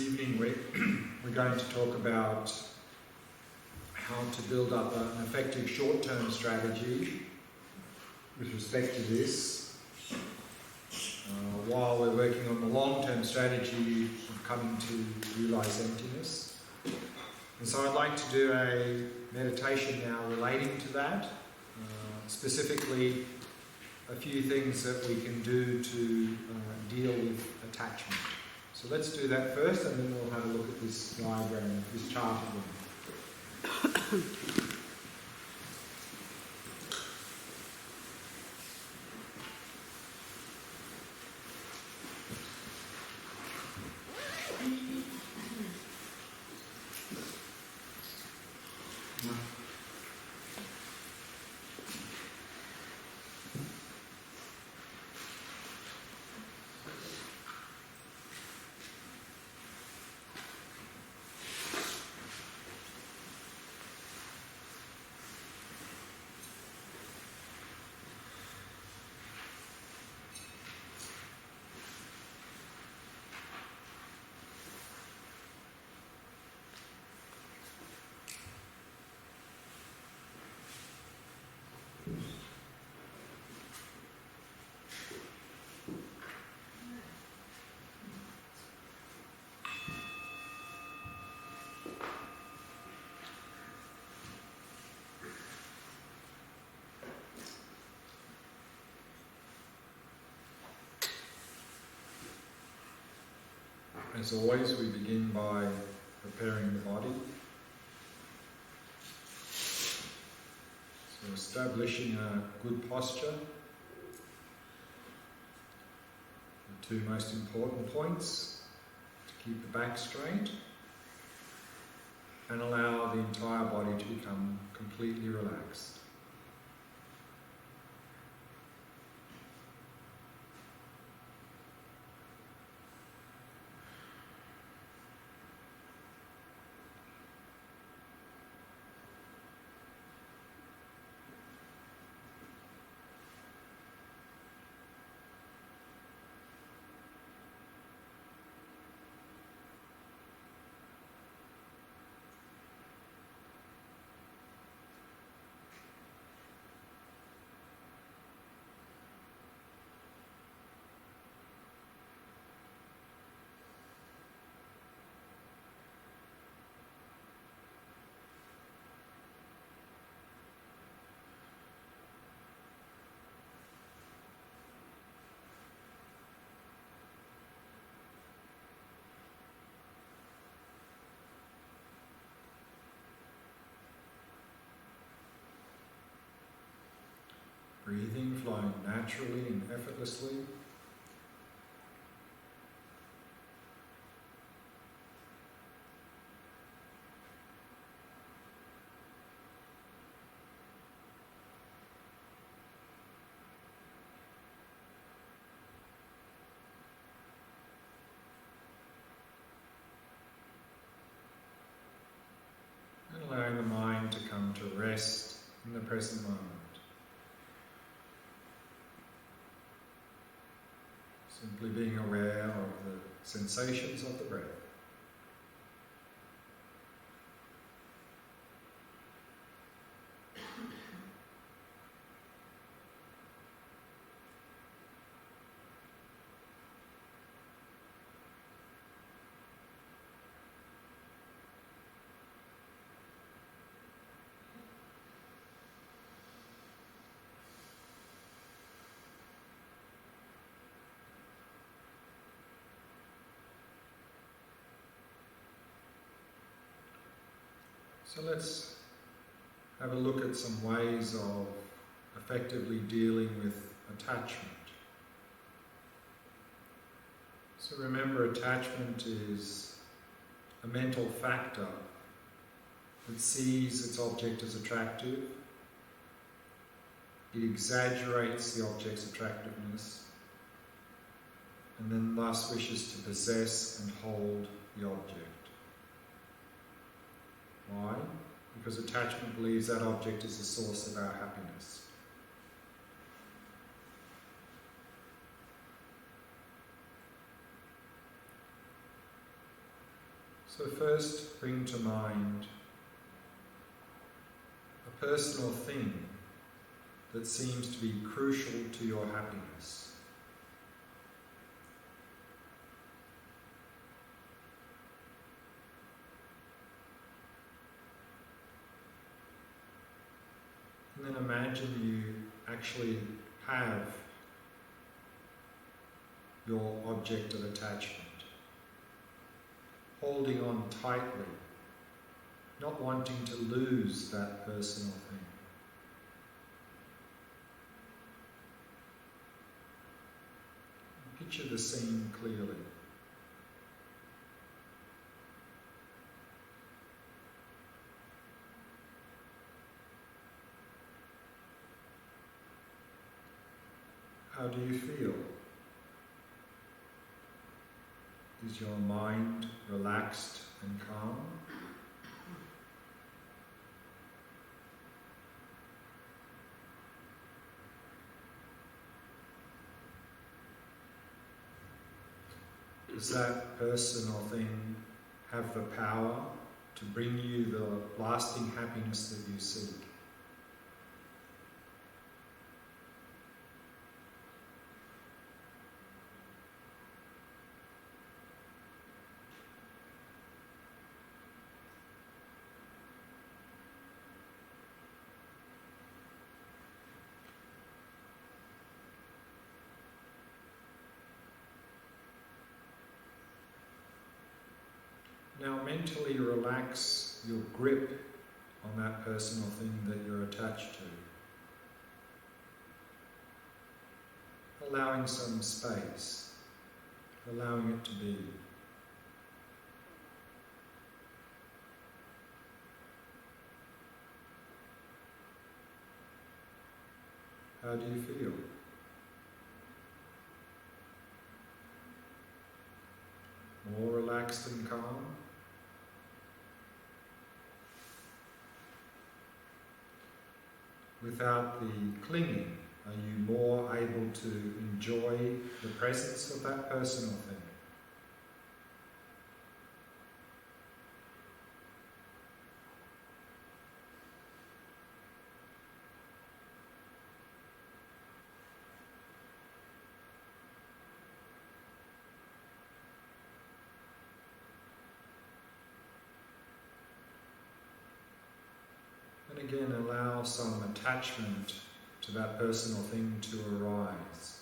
This evening we're going to talk about how to build up an effective short-term strategy with respect to this, while we're working on the long-term strategy of coming to realise emptiness. And so I'd like to do a meditation now relating to that, specifically a few things that we can do to deal with attachment. So let's do that first, and then we'll have a look at this diagram, this chart again. As always, we begin by preparing the body. So establishing a good posture. The two most important points: to keep the back straight and allow the entire body to become completely relaxed. Breathing flowing naturally and effortlessly. And allowing the mind to come to rest in the present moment. Simply being aware of the sensations of the breath. So let's have a look at some ways of effectively dealing with attachment. So remember, attachment is a mental factor that sees its object as attractive. It exaggerates the object's attractiveness and then thus wishes to possess and hold the object. Why? Because attachment believes that object is the source of our happiness. So first, bring to mind a personal thing that seems to be crucial to your happiness. And then imagine you actually have your object of attachment, holding on tightly, not wanting to lose that personal thing. Picture the scene clearly. How do you feel? Is your mind relaxed and calm? Does that person or thing have the power to bring you the lasting happiness that you seek? Now mentally relax your grip on that person or thing that you're attached to. Allowing some space, allowing it to be. How do you feel? More relaxed and calm? Without the clinging, are you more able to enjoy the presence of that person or thing? And again, allow some attachment to that person or thing to arise.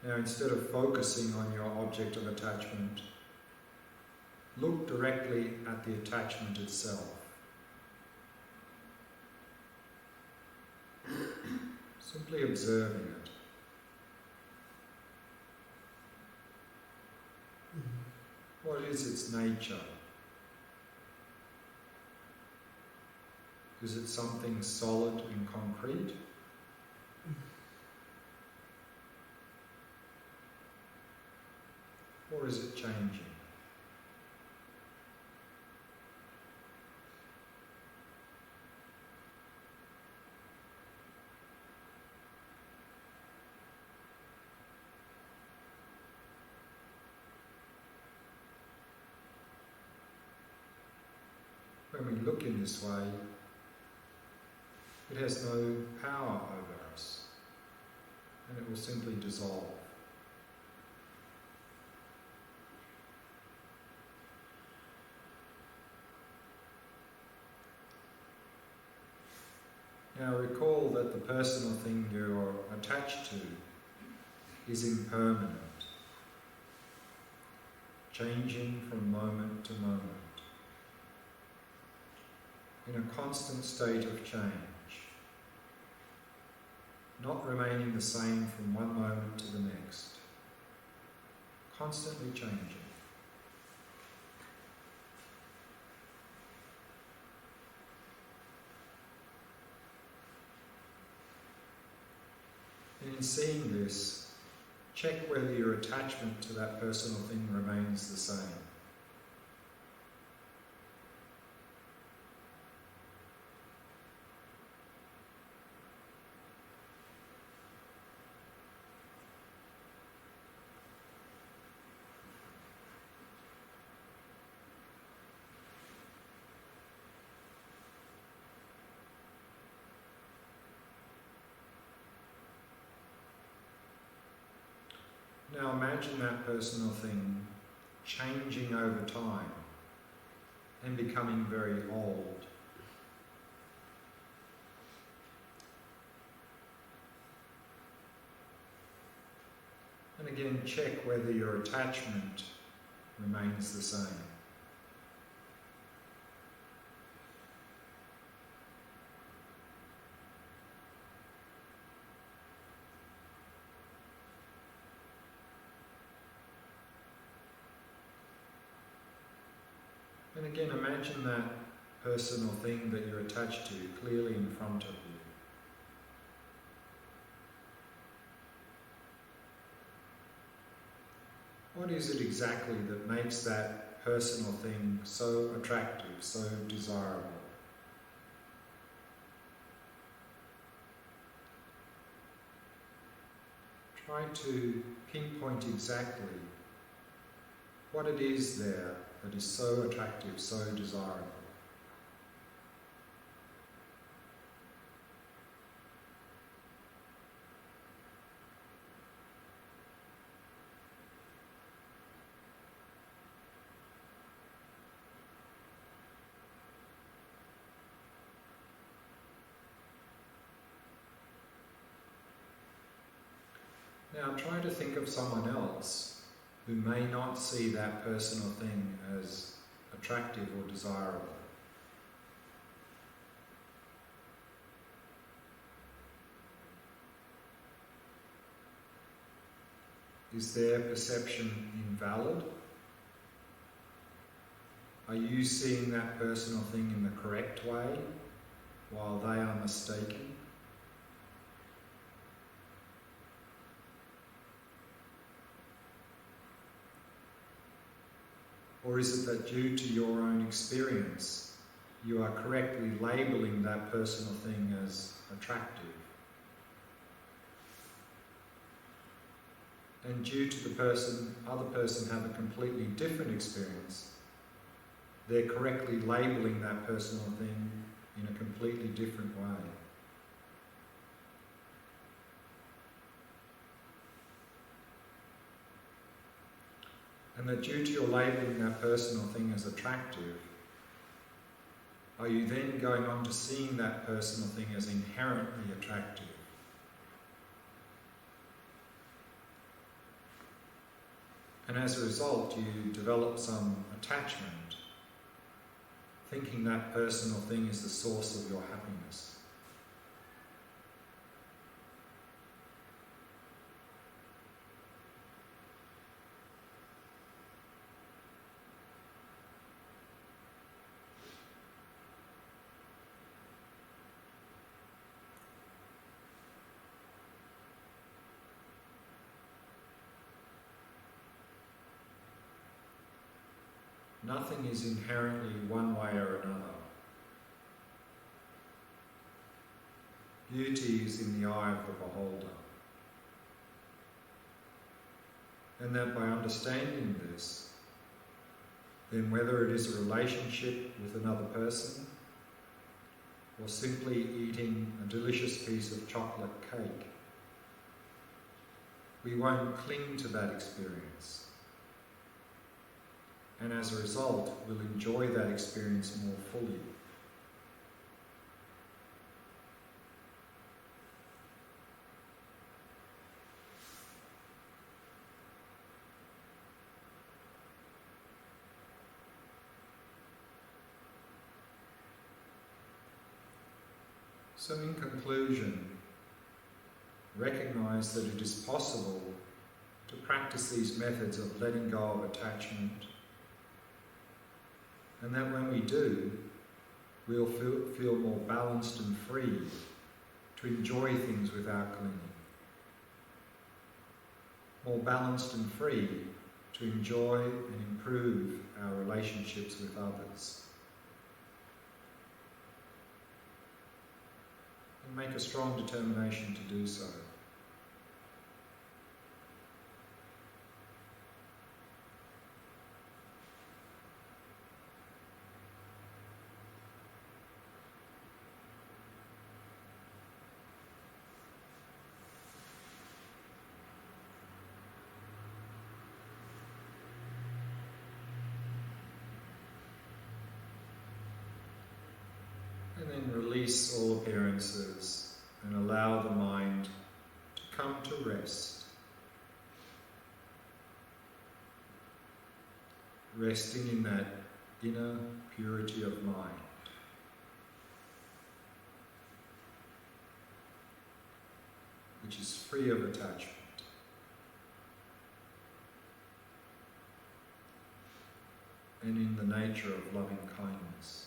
Now, instead of focusing on your object of attachment, look directly at the attachment itself. Simply observing it. What is its nature? Is it something solid and concrete? Or is it changing? When we look in this way, it has no power over us, and it will simply dissolve. Now recall that the person or thing you're attached to is impermanent, changing from moment to moment, in a constant state of change, not remaining the same from one moment to the next, constantly changing. And in seeing this, check whether your attachment to that person or thing remains the same. Now imagine that person or thing changing over time and becoming very old. And again, check whether your attachment remains the same. And again, imagine that person or thing that you're attached to clearly in front of you. What is it exactly that makes that person or thing so attractive, so desirable? Try to pinpoint exactly what it is there that is so attractive, so desirable. Now try to think of someone else who may not see that person or thing as attractive or desirable. Is their perception invalid? Are you seeing that person or thing in the correct way while they are mistaken? Or is it that due to your own experience, you are correctly labelling that person or thing as attractive? And due to the other person have a completely different experience, they're correctly labelling that person or thing in a completely different way. And that due to your labelling that person or thing as attractive, are you then going on to seeing that person or thing as inherently attractive? And as a result, you develop some attachment, thinking that person or thing is the source of your happiness. Nothing is inherently one way or another. Beauty is in the eye of the beholder. And that by understanding this, then whether it is a relationship with another person or simply eating a delicious piece of chocolate cake, we won't cling to that experience. And as a result, we'll enjoy that experience more fully. So in conclusion, recognize that it is possible to practice these methods of letting go of attachment, and that when we do, we'll feel more balanced and free to enjoy things without clinging. More balanced and free to enjoy and improve our relationships with others. And make a strong determination to do so. And then release all appearances and allow the mind to come to rest. Resting in that inner purity of mind. Which is free of attachment. And in the nature of loving kindness.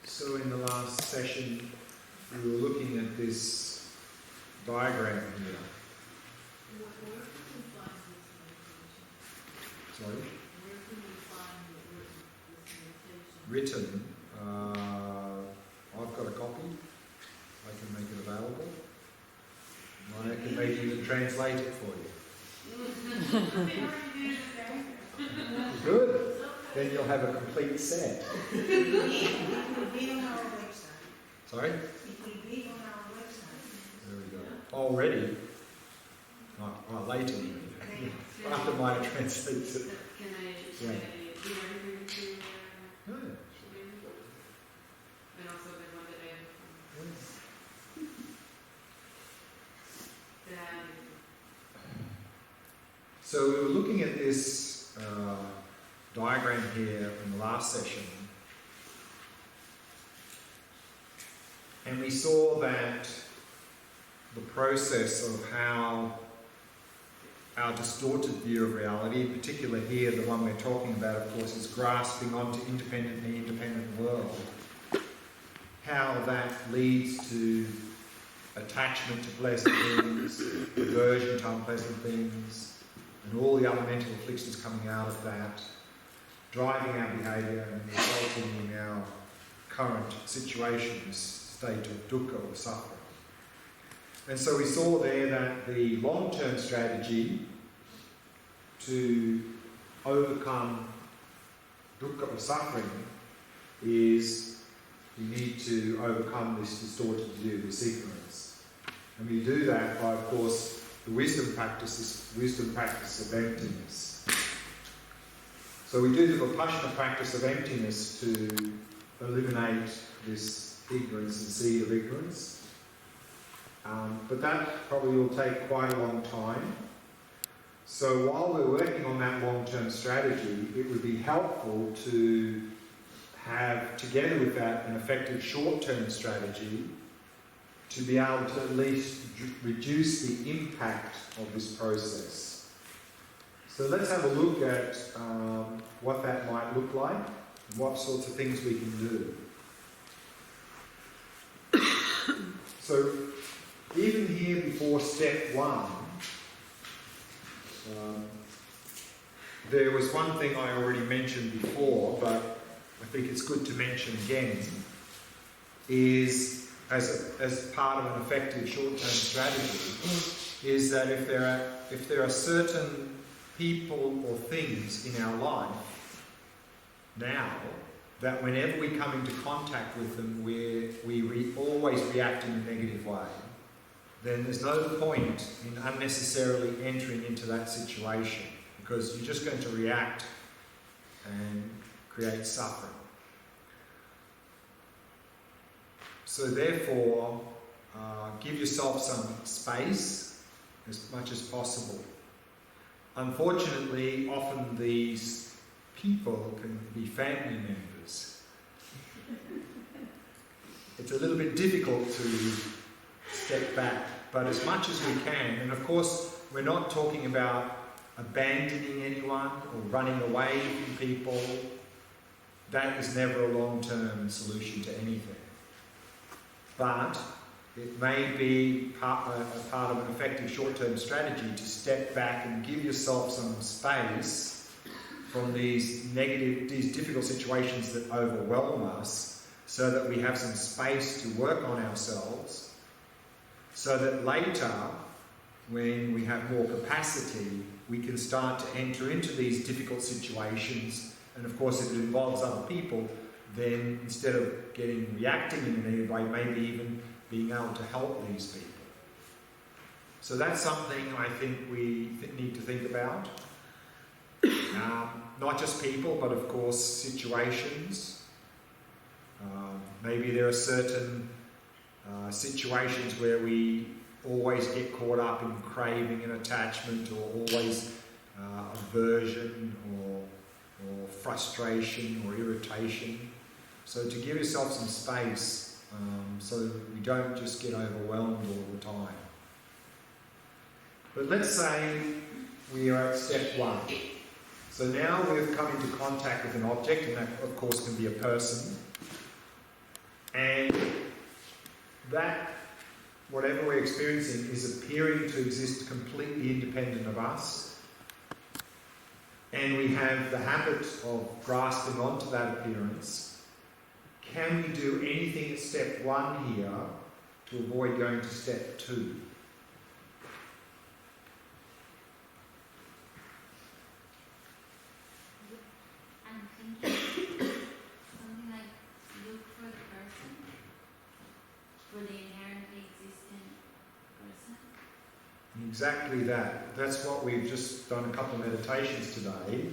So in the last session, we were looking at this diagram here. Where can we find this meditation? Sorry? Where can we find this meditation? Written. I've got a copy. I can make it available. I can maybe even translate it for you. Good. Then you'll have a complete set. It will be on our website. Sorry? It will be on our website. There we go. Already? Oh, later. After mine translates it. Can I Yeah. do everything to Yeah. and also the one that I have that So we were looking at this diagram here in the last session, and we saw that the process of how our distorted view of reality, in particular here, the one we're talking about, of course, is grasping onto the independent world, how that leads to attachment to pleasant things, aversion to unpleasant things, and all the other mental afflictions coming out of that, driving our behaviour and resulting in our current situations, state of dukkha or suffering. And so we saw there that the long-term strategy to overcome dukkha or suffering is we need to overcome this distorted view, this ignorance. And we do that by, of course, the wisdom practice of emptiness. So we do the Vipashyana practice of emptiness to eliminate this ignorance and seed of ignorance. But that probably will take quite a long time. So while we're working on that long-term strategy, it would be helpful to have, together with that, an effective short-term strategy to be able to at least reduce the impact of this process. So let's have a look at what that might look like and what sorts of things we can do. So even here before step one, there was one thing I already mentioned before, but I think it's good to mention again, is as part of an effective short-term strategy, is that if there are certain people or things in our life now that whenever we come into contact with them, we always react in a negative way, then there's no point in unnecessarily entering into that situation, because you're just going to react and creates suffering. So therefore, give yourself some space as much as possible. Unfortunately, often these people can be family members. It's a little bit difficult to step back, but as much as we can, and of course we're not talking about abandoning anyone or running away from people. That is never a long-term solution to anything. But it may be a part of an effective short-term strategy to step back and give yourself some space from these difficult situations that overwhelm us, so that we have some space to work on ourselves, so that later, when we have more capacity, we can start to enter into these difficult situations. And of course, if it involves other people, then instead of reacting in any way, maybe even being able to help these people. So that's something I think we need to think about. Not just people, but of course situations. Maybe there are certain situations where we always get caught up in craving and attachment, or always aversion or frustration or irritation. So to give yourself some space, so we don't just get overwhelmed all the time. But let's say we are at step 1. So now we've come into contact with an object, and that of course can be a person. And that, whatever we're experiencing, is appearing to exist completely independent of us. And we have the habit of grasping onto that appearance. Can we do anything at step 1 here to avoid going to step 2? I'm thinking something like look for the person, for the inherently existing person. Exactly that. That's what we've just done a couple of meditations today.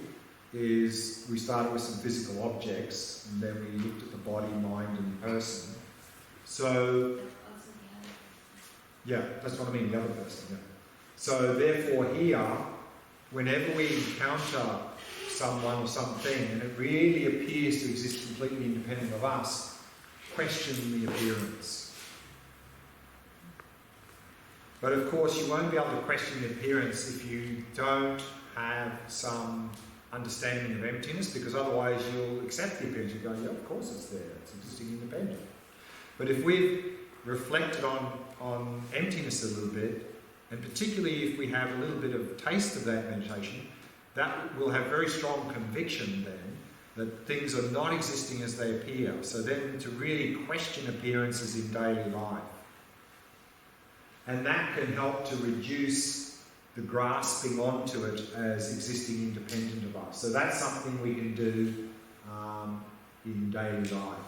Is we started with some physical objects, and then we looked at the body, mind, and person. So, But also the other person. yeah, that's what I mean, the other person. Yeah. So therefore, here, whenever we encounter someone or something, and it really appears to exist completely independent of us, question the appearance. But of course, you won't be able to question the appearance if you don't have some understanding of emptiness, because otherwise you'll accept the appearance. You go, yeah, of course it's there, it's existing independent. But if we've reflected on emptiness a little bit, and particularly if we have a little bit of taste of that meditation, that will have very strong conviction then that things are not existing as they appear. So then to really question appearances in daily life. And that can help to reduce the grasping onto it as existing independent of us. So that's something we can do in daily life.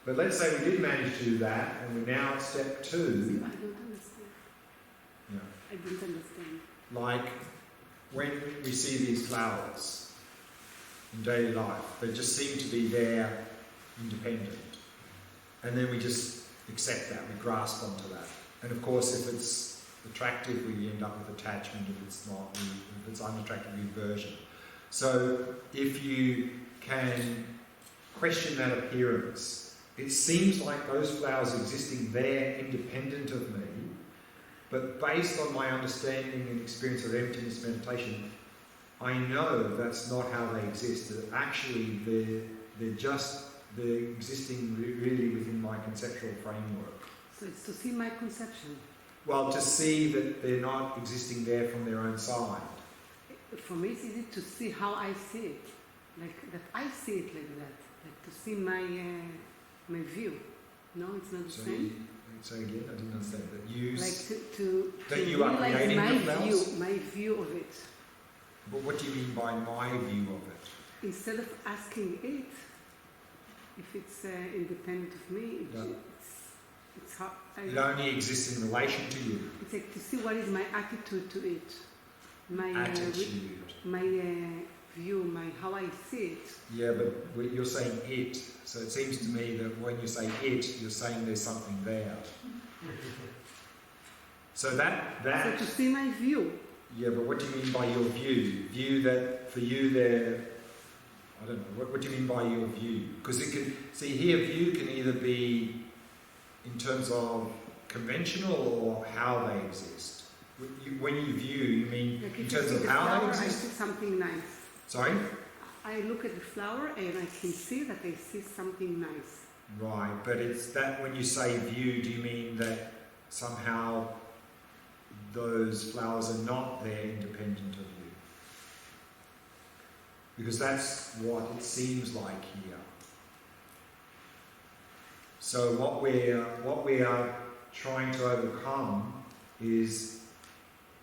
But let's say we did manage to do that, and we're now at step 2. I don't understand. Yeah. I don't understand. Like when we see these flowers in daily life, they just seem to be there independent. And then we just accept that, we grasp onto that. And of course, if it's attractive, we end up with attachment. If it's not, if it's unattractive, aversion. So if you can question that appearance, it seems like those flowers existing there independent of me, but based on my understanding and experience of emptiness meditation, I know that's not how they exist. That actually they're existing really within my conceptual framework. So it's to see my conception. Well, to see that they're not existing there from their own side. For me, it's easy to see how I see it, like that. I see it like that, like to see my view. No, it's not the same. Say again, I didn't understand that. You Like to that you are realize creating my the flowers? view, my view of it. But what do you mean by my view of it? Instead of asking it if it's independent of me, it's how It only exists in relation to you. It's like to see what is my attitude to it, my Attitude. my view, how I see it. Yeah, but you're saying it, so it seems to me that when you say it, you're saying there's something there. So So to see my view. yeah, but what do you mean by your view? View that for you there, I don't know, what do you mean by your view? Because it can, see here view can either be in terms of conventional or how they exist. When you view, you mean Like in if terms you of see the how flower, they I exist? see something nice. Sorry? I look at the flower and I can see that I see something nice. Right, but it's that when you say view, do you mean that somehow those flowers are not there independent of you? Because that's what it seems like here. So what we are trying to overcome is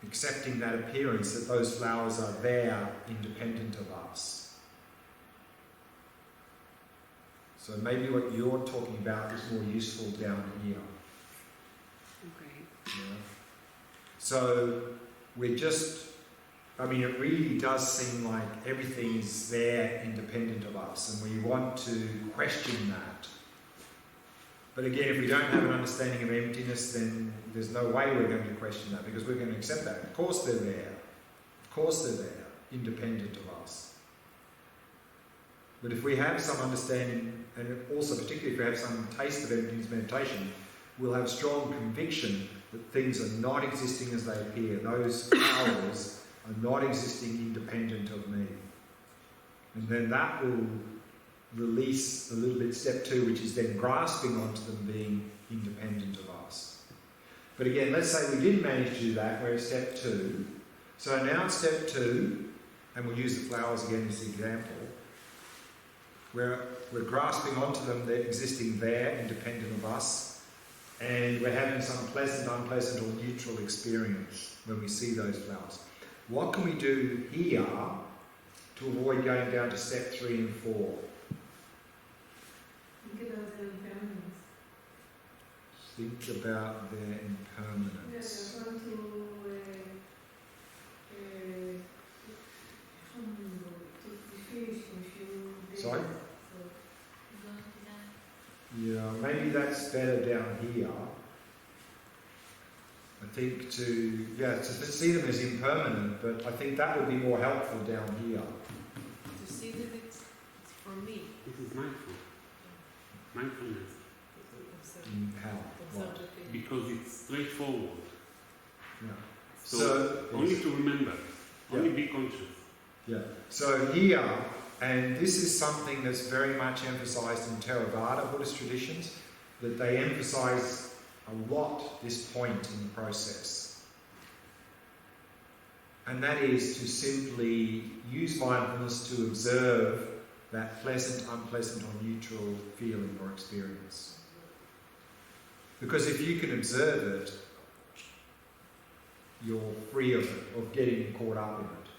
accepting that appearance that those flowers are there independent of us. So maybe what you're talking about is more useful down here. Okay. Yeah. So we're just, I mean, it really does seem like everything is there independent of us, and we want to question that. But again, if we don't have an understanding of emptiness, then there's no way we're going to question that, because we're going to accept that. Of course they're there. Of course they're there, independent of us. But if we have some understanding, and also particularly if we have some taste of emptiness meditation, we'll have strong conviction that things are not existing as they appear. Those flowers are not existing independent of me. And then that will release a little bit step 2, which is then grasping onto them being independent of us. But again, let's say we didn't manage to do that, we're at step 2. So now at step 2, and we'll use the flowers again as the example, we're grasping onto them, they're existing there, independent of us, and we're having some pleasant, unpleasant or neutral experience when we see those flowers. What can we do here to avoid going down to step 3 and 4? Think about the impermanence. Think about their impermanence. Yeah, I want to finish if you. Sorry? So, Yeah, maybe that's better down here. I think to see them as impermanent, but I think that would be more helpful down here. to see that it's for me. This is mindfulness, How? What? because it's straightforward. Yeah. So only to remember, only be conscious. Yeah. So here, and this is something that's very much emphasized in Theravada Buddhist traditions, that they emphasize a lot this point in the process. And that is to simply use mindfulness to observe that pleasant, unpleasant or neutral feeling or experience. Because if you can observe it, you're free of it, of getting caught up in it.